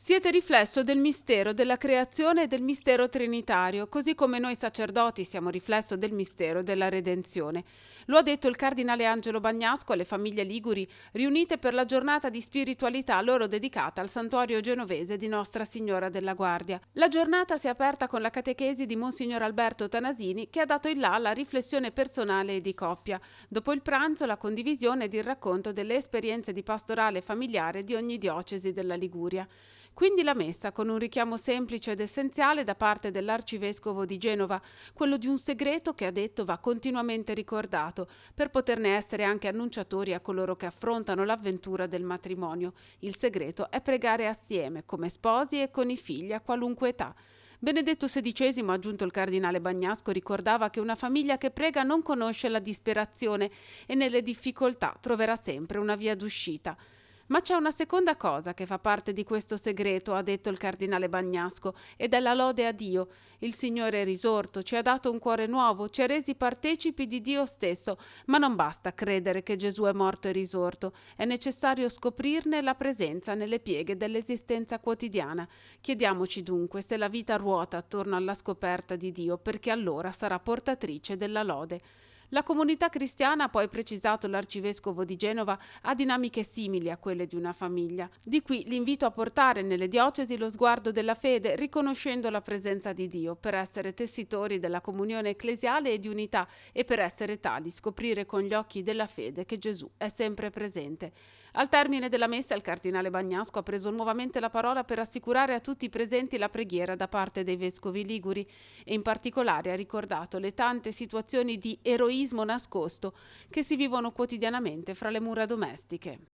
Siete riflesso del mistero della creazione e del mistero trinitario, così come noi sacerdoti siamo riflesso del mistero della redenzione. Lo ha detto il cardinale Angelo Bagnasco alle famiglie liguri riunite per la giornata di spiritualità loro dedicata al santuario genovese di Nostra Signora della Guardia. La giornata si è aperta con la catechesi di Monsignor Alberto Tanasini, che ha dato il là alla riflessione personale e di coppia. Dopo il pranzo, la condivisione ed il racconto delle esperienze di pastorale familiare di ogni diocesi della Liguria. Quindi la messa con un richiamo semplice ed essenziale da parte dell'arcivescovo di Genova, quello di un segreto che ha detto va continuamente ricordato per poterne essere anche annunciatori a coloro che affrontano l'avventura del matrimonio. Il segreto è pregare assieme, come sposi e con i figli a qualunque età. Benedetto XVI, ha aggiunto il cardinale Bagnasco, ricordava che una famiglia che prega non conosce la disperazione e nelle difficoltà troverà sempre una via d'uscita. Ma c'è una seconda cosa che fa parte di questo segreto, ha detto il cardinale Bagnasco, ed è la lode a Dio. Il Signore è risorto, ci ha dato un cuore nuovo, ci ha resi partecipi di Dio stesso, ma non basta credere che Gesù è morto e risorto, è necessario scoprirne la presenza nelle pieghe dell'esistenza quotidiana. Chiediamoci dunque se la vita ruota attorno alla scoperta di Dio, perché allora sarà portatrice della lode. La comunità cristiana, ha poi precisato l'arcivescovo di Genova, ha dinamiche simili a quelle di una famiglia. Di qui l'invito a portare nelle diocesi lo sguardo della fede, riconoscendo la presenza di Dio, per essere tessitori della comunione ecclesiale e di unità e per essere tali scoprire con gli occhi della fede che Gesù è sempre presente. Al termine della messa il cardinale Bagnasco ha preso nuovamente la parola per assicurare a tutti i presenti la preghiera da parte dei vescovi liguri e in particolare ha ricordato le tante situazioni di eroismo nascosto che si vivono quotidianamente fra le mura domestiche.